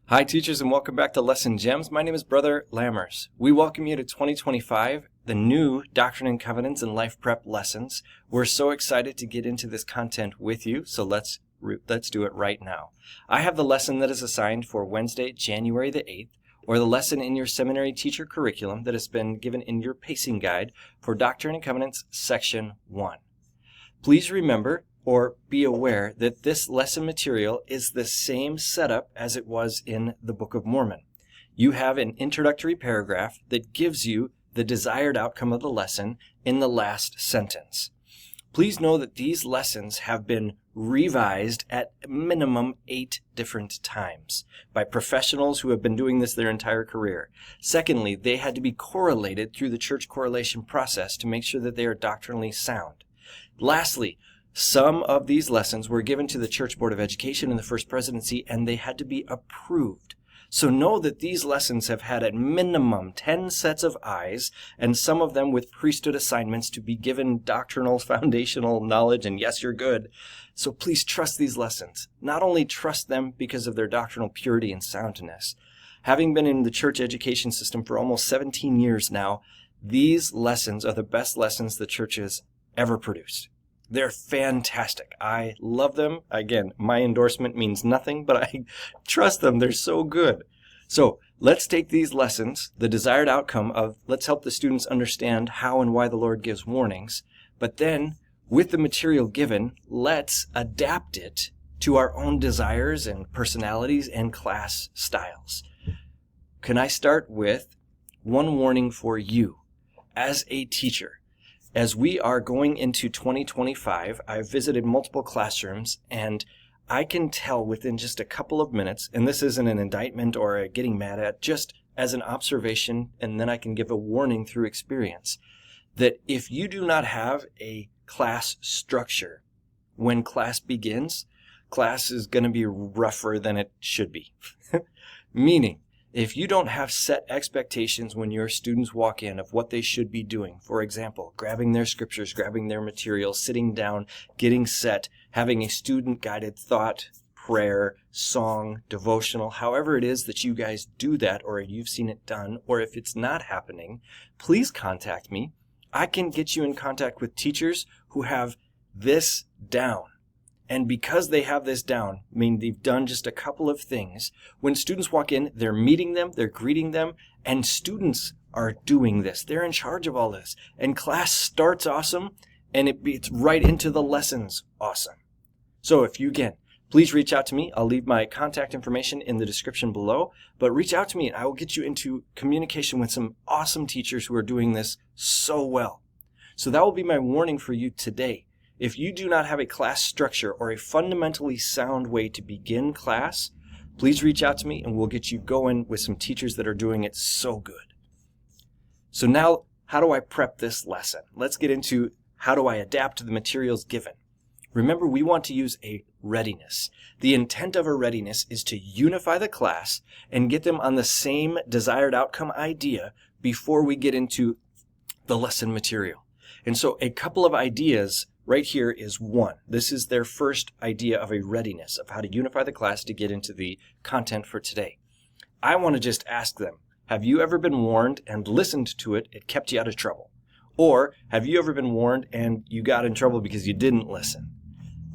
Hi teachers, and welcome back to Lesson Gems. My name is Brother Lammers. We welcome you to 2025, the new Doctrine and Covenants and Life Prep lessons. We're so excited to get into this content with you, so let's do it right now. I have the lesson that is assigned for Wednesday, January the 8th, or the lesson in your seminary teacher curriculum that has been given in your pacing guide for Doctrine and Covenants Section 1. Please remember or be aware that this lesson material is the same setup as it was in the Book of Mormon. You have an introductory paragraph that gives you the desired outcome of the lesson in the last sentence. Please know that these lessons have been revised at minimum 8 different times by professionals who have been doing this their entire career. Secondly, they had to be correlated through the church correlation process to make sure that they are doctrinally sound. Lastly, some of these lessons were given to the Church Board of Education in the First Presidency, and they had to be approved. So know that these lessons have had at minimum 10 sets of eyes, and some of them with priesthood assignments to be given doctrinal, foundational knowledge, and yes, you're good. So please trust these lessons. Not only trust them because of their doctrinal purity and soundness. Having been in the church education system for almost 17 years now, these lessons are the best lessons the church has ever produced. They're fantastic. I love them. Again, my endorsement means nothing, but I trust them. They're so good. So let's take these lessons, the desired outcome of let's help the students understand how and why the Lord gives warnings. But then with the material given, let's adapt it to our own desires and personalities and class styles. Can I start with one warning for you as a teacher? As we are going into 2025, I've visited multiple classrooms, and I can tell within just a couple of minutes, and this isn't an indictment or a getting mad at, just as an observation, and then I can give a warning through experience, that if you do not have a class structure, when class begins, class is going to be rougher than it should be. Meaning, if you don't have set expectations when your students walk in of what they should be doing, for example, grabbing their scriptures, grabbing their material, sitting down, getting set, having a student-guided thought, prayer, song, devotional, however it is that you guys do that or you've seen it done, or if it's not happening, please contact me. I can get you in contact with teachers who have this down. And because they have this down, I mean, they've done just a couple of things. When students walk in, they're meeting them, they're greeting them, and students are doing this. They're in charge of all this. And class starts awesome, and it's right into the lessons awesome. So please reach out to me. I'll leave my contact information in the description below, but reach out to me and I will get you into communication with some awesome teachers who are doing this so well. So that will be my warning for you today. If you do not have a class structure or a fundamentally sound way to begin class, please reach out to me and we'll get you going with some teachers that are doing it so good. So now, how do I prep this lesson? Let's get into how do I adapt to the materials given. Remember, we want to use a readiness. The intent of a readiness is to unify the class and get them on the same desired outcome idea before we get into the lesson material. And so a couple of ideas right here is one. This is their first idea of a readiness, of how to unify the class to get into the content for today. I want to just ask them, have you ever been warned and listened to it, it kept you out of trouble? Or have you ever been warned and you got in trouble because you didn't listen?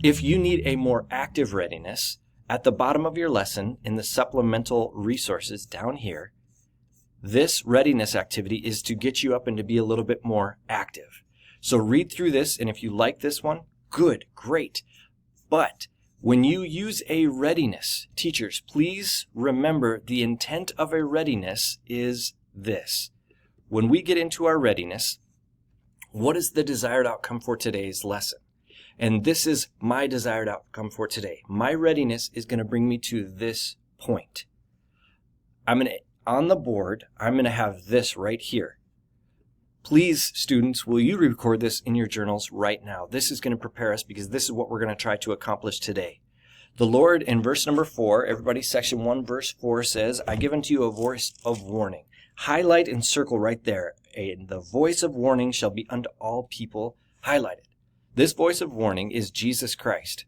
If you need a more active readiness, at the bottom of your lesson in the supplemental resources down here, this readiness activity is to get you up and to be a little bit more active. So read through this, and if you like this one, good, great. But when you use a readiness, teachers, please remember the intent of a readiness is this. When we get into our readiness, what is the desired outcome for today's lesson? And this is my desired outcome for today. My readiness is going to bring me to this point. On the board, I'm going to have this right here. Please, students, will you record this in your journals right now? This is going to prepare us because this is what we're going to try to accomplish today. The Lord, in verse number 4, everybody, section 1, verse 4 says, I give unto you a voice of warning. Highlight and circle right there. And the voice of warning shall be unto all people. Highlighted. This voice of warning is Jesus Christ.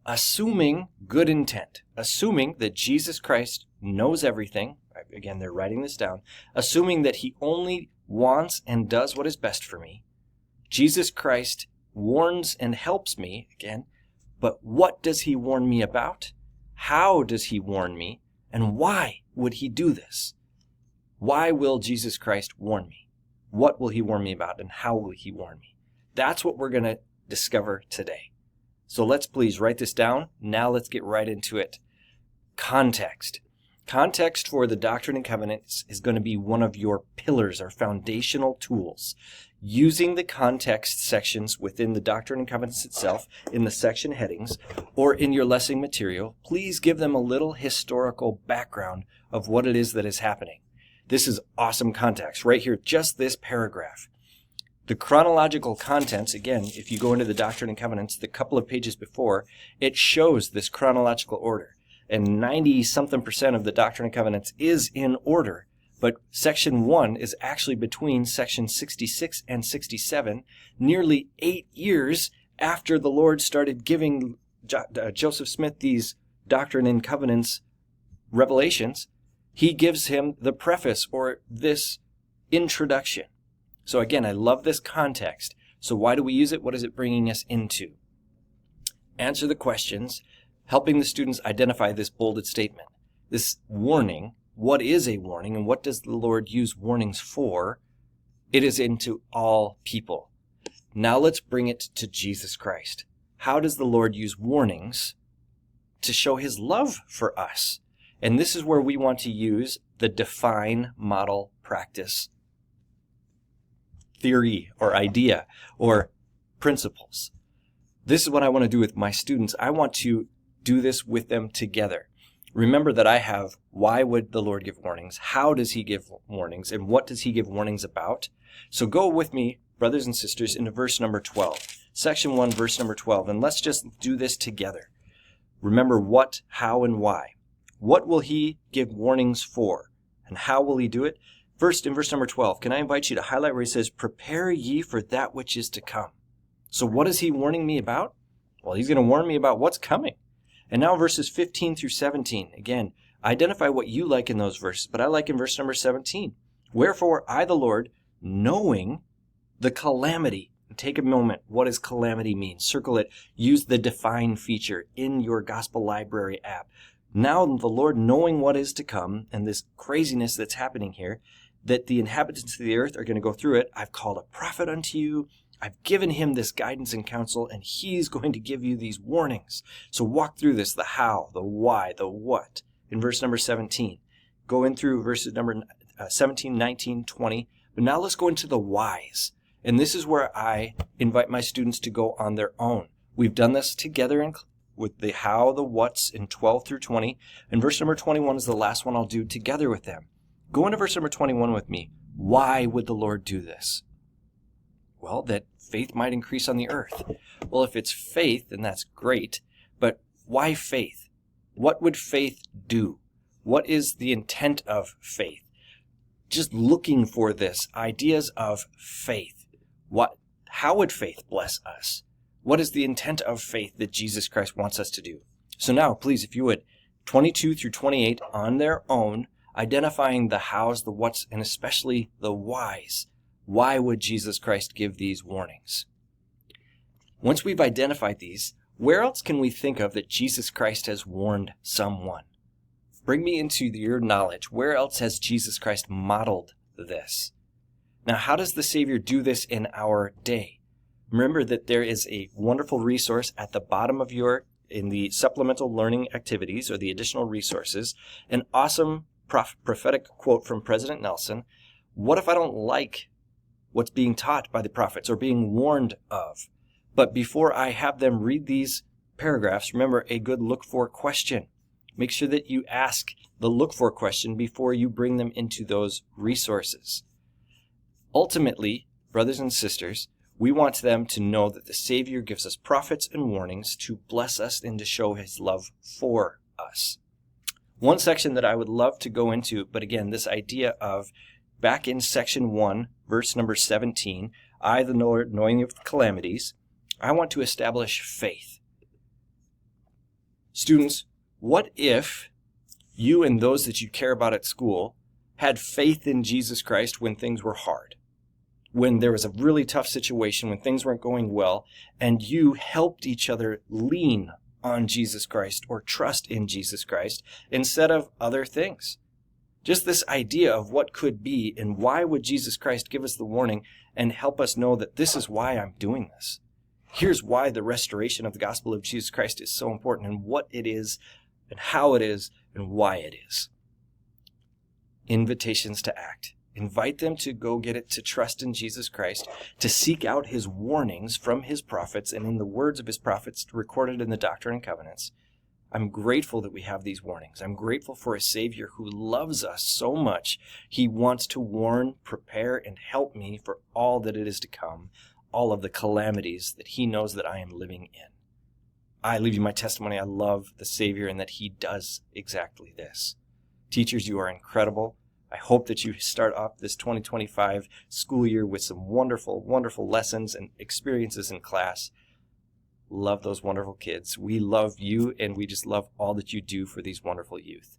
assuming good intent, assuming that Jesus Christ knows everything. Again, they're writing this down. Assuming that he only wants and does what is best for me. Jesus Christ warns and helps me, again, but what does he warn me about? How does he warn me? And why would he do this? Why will Jesus Christ warn me? What will he warn me about, and how will he warn me? That's what we're going to discover today. So let's please write this down. Now let's get right into it. Context. Context for the Doctrine and Covenants is going to be one of your pillars or foundational tools. Using the context sections within the Doctrine and Covenants itself, in the section headings, or in your lesson material, please give them a little historical background of what it is that is happening. This is awesome context right here, just this paragraph. The chronological contents, again, if you go into the Doctrine and Covenants, the couple of pages before, it shows this chronological order. And 90-something% of the Doctrine and Covenants is in order. But section 1 is actually between section 66 and 67, nearly 8 years after the Lord started giving Joseph Smith these Doctrine and Covenants revelations. He gives him the preface, or this introduction. So again, I love this context. So why do we use it? What is it bringing us into? Answer the questions, helping the students identify this bolded statement. This warning, what is a warning, and what does the Lord use warnings for? It is into all people. Now let's bring it to Jesus Christ. How does the Lord use warnings to show his love for us? And this is where we want to use the define, model, practice theory or idea or principles. This is what I want to do with my students. I want to do this with them together. Remember that I have why would the Lord give warnings? How does he give warnings? And what does he give warnings about? So go with me, brothers and sisters, into verse number 12. Section 1, verse number 12. And let's just do this together. Remember what, how, and why. What will he give warnings for? And how will he do it? First, in verse number 12, can I invite you to highlight where he says, prepare ye for that which is to come. So what is he warning me about? Well, he's going to warn me about what's coming. And now verses 15 through 17. Again, identify what you like in those verses, but I like in verse number 17. Wherefore I, the Lord, knowing the calamity. Take a moment. What does calamity mean? Circle it. Use the define feature in your Gospel Library app. Now the Lord, knowing what is to come, and this craziness that's happening here, that the inhabitants of the earth are going to go through it. I've called a prophet unto you. I've given him this guidance and counsel, and he's going to give you these warnings. So walk through this, the how, the why, the what, in verse number 17. Go in through verses number 17, 19, 20. But now let's go into the whys. And this is where I invite my students to go on their own. We've done this together with the how, the what's in 12 through 20. And verse number 21 is the last one I'll do together with them. Go into verse number 21 with me. Why would the Lord do this? Well, that faith might increase on the earth. Well, if it's faith, then that's great. But why faith? What would faith do? What is the intent of faith? Just looking for this, ideas of faith. How would faith bless us? What is the intent of faith that Jesus Christ wants us to do? So now, please, if you would, 22 through 28 on their own, identifying the hows, the whats, and especially the whys. Why would Jesus Christ give these warnings? Once we've identified these, where else can we think of that Jesus Christ has warned someone? Bring me into your knowledge. Where else has Jesus Christ modeled this? Now, how does the Savior do this in our day? Remember that there is a wonderful resource at the bottom of in the supplemental learning activities or the additional resources, an awesome prophetic quote from President Nelson. What if I don't like what's being taught by the prophets or being warned of? But before I have them read these paragraphs, remember a good look for question. Make sure that you ask the look for question before you bring them into those resources. Ultimately, brothers and sisters, we want them to know that the Savior gives us prophets and warnings to bless us and to show his love for us. One section that I would love to go into, but again, this idea of back in section 1, verse number 17, I, the Lord, knowing of calamities, I want to establish faith. Students, what if you and those that you care about at school had faith in Jesus Christ when things were hard, when there was a really tough situation, when things weren't going well, and you helped each other lean on Jesus Christ or trust in Jesus Christ instead of other things? Just this idea of what could be, and why would Jesus Christ give us the warning and help us know that this is why I'm doing this. Here's why the restoration of the gospel of Jesus Christ is so important, and what it is, and how it is, and why it is. Invitations to act. Invite them to go get it, to trust in Jesus Christ, to seek out his warnings from his prophets and in the words of his prophets recorded in the Doctrine and Covenants. I'm grateful that we have these warnings. I'm grateful for a Savior who loves us so much. He wants to warn, prepare, and help me for all that it is to come, all of the calamities that he knows that I am living in. I leave you my testimony. I love the Savior and that he does exactly this. Teachers, you are incredible. I hope that you start off this 2025 school year with some wonderful, wonderful lessons and experiences in class. Love those wonderful kids. We love you, and we just love all that you do for these wonderful youth.